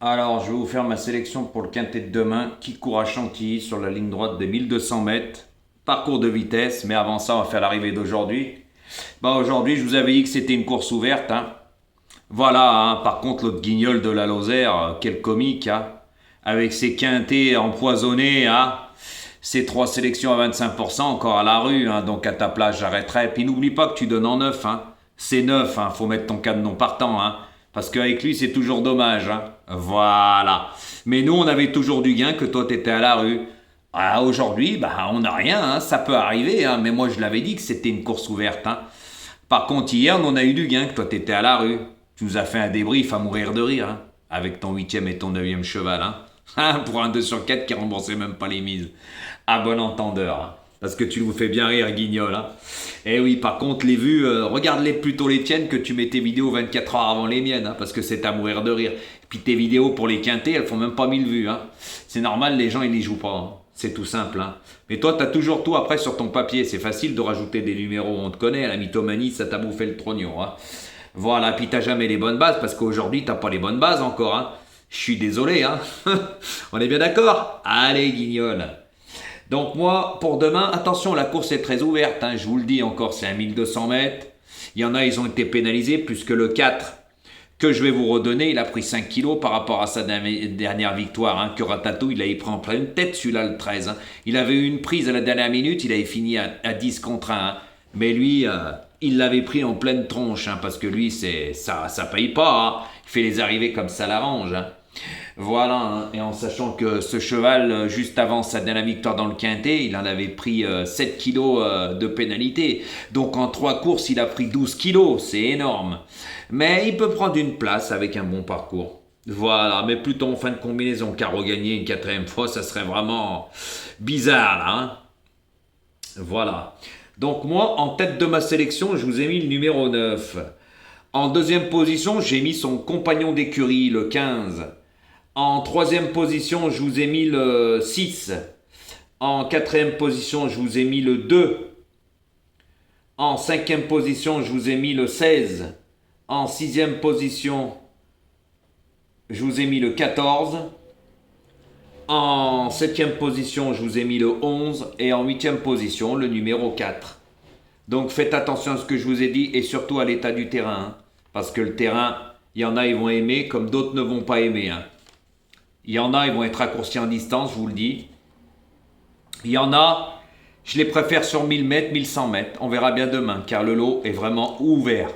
Alors, je vais vous faire ma sélection pour le quintet de demain qui court à Chantilly sur la ligne droite des 1200 mètres. Parcours de vitesse, mais avant ça, on va faire l'arrivée d'aujourd'hui. Aujourd'hui, je vous avais dit que c'était une course ouverte. Voilà, par contre, l'autre guignol de la Lozère, quel comique, avec ses quintets empoisonnés, ses trois sélections à 25%, encore à la rue, donc à ta place, j'arrêterai. Puis n'oublie pas que tu donnes en neuf, c'est neuf, faut mettre ton cadenon partant, parce qu'avec lui, c'est toujours dommage, Voilà. Mais nous, on avait toujours du gain que toi, t'étais à la rue. Aujourd'hui, on n'a rien, ça peut arriver, mais moi, je l'avais dit que c'était une course ouverte, Par contre, hier, on a eu du gain, que toi, t'étais à la rue. Tu nous as fait un débrief à mourir de rire, avec ton huitième et ton neuvième cheval, pour un 2 sur 4 qui remboursait même pas les mises. À bon entendeur, parce que tu nous fais bien rire, Guignol, Eh oui, par contre, les vues, regarde-les plutôt les tiennes que tu mets tes vidéos 24 heures avant les miennes, parce que c'est à mourir de rire. Et puis tes vidéos pour les quintés, elles font même pas 1000 vues, C'est normal, les gens, ils n'y jouent pas, C'est tout simple, Mais toi, t'as toujours tout après sur ton papier. C'est facile de rajouter des numéros, on te connaît, la mythomanie, ça t'a bouffé le trognon, Voilà, puis t'as jamais les bonnes bases, parce qu'aujourd'hui, t'as pas les bonnes bases encore, Je suis désolé, On est bien d'accord? Allez, Guignol. Donc moi, pour demain, attention, la course est très ouverte, je vous le dis encore, c'est à 1200 mètres. Il y en a, ils ont été pénalisés, puisque le 4, que je vais vous redonner, il a pris 5 kilos par rapport à sa dernière victoire, que Ratatouille, il avait pris en pleine tête, celui-là, le 13. Il avait eu une prise à la dernière minute, il avait fini à 10 contre 1. Mais lui, il l'avait pris en pleine tronche, parce que lui, ça paye pas. Il fait les arrivées comme ça l'arrange. Voilà, et en sachant que ce cheval, juste avant sa dernière victoire dans le quintet, il en avait pris 7 kilos de pénalité. Donc en 3 courses, il a pris 12 kilos, c'est énorme. Mais il peut prendre une place avec un bon parcours. Voilà, mais plutôt en fin de combinaison, car regagner une quatrième fois, ça serait vraiment bizarre, Voilà. Donc moi, en tête de ma sélection, je vous ai mis le numéro 9. En deuxième position, j'ai mis son compagnon d'écurie, le 15. En troisième position, je vous ai mis le 6. En quatrième position, je vous ai mis le 2. En cinquième position, je vous ai mis le 16. En sixième position, je vous ai mis le 14. En septième position, je vous ai mis le 11. Et en huitième position, le numéro 4. Donc faites attention à ce que je vous ai dit et surtout à l'état du terrain. Parce que le terrain, il y en a, ils vont aimer comme d'autres ne vont pas aimer. Il y en a, ils vont être raccourcis en distance, je vous le dis. Il y en a, je les préfère sur 1000 mètres, 1100 mètres. On verra bien demain, car le lot est vraiment ouvert.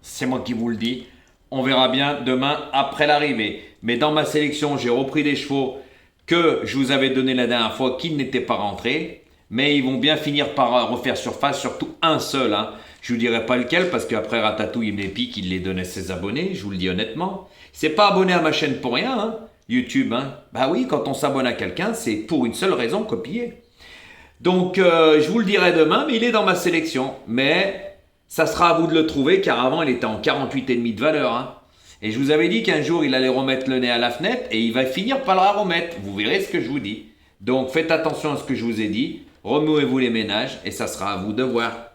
C'est moi qui vous le dis. On verra bien demain après l'arrivée. Mais dans ma sélection, j'ai repris des chevaux que je vous avais donné la dernière fois qui n'étaient pas rentrés. Mais ils vont bien finir par refaire surface, surtout un seul. Je ne vous dirai pas lequel, parce qu'après Ratatouille, il me les pique, il les donnait à ses abonnés, je vous le dis honnêtement. C'est pas abonné à ma chaîne pour rien, YouTube, Bah oui, quand on s'abonne à quelqu'un, c'est pour une seule raison, copier. Donc, je vous le dirai demain, mais il est dans ma sélection. Mais ça sera à vous de le trouver, car avant, il était en 48,5 de valeur, Et je vous avais dit qu'un jour, il allait remettre le nez à la fenêtre, et il va finir par la remettre. Vous verrez ce que je vous dis. Donc, faites attention à ce que je vous ai dit. Remuez-vous les ménages, et ça sera à vous de voir.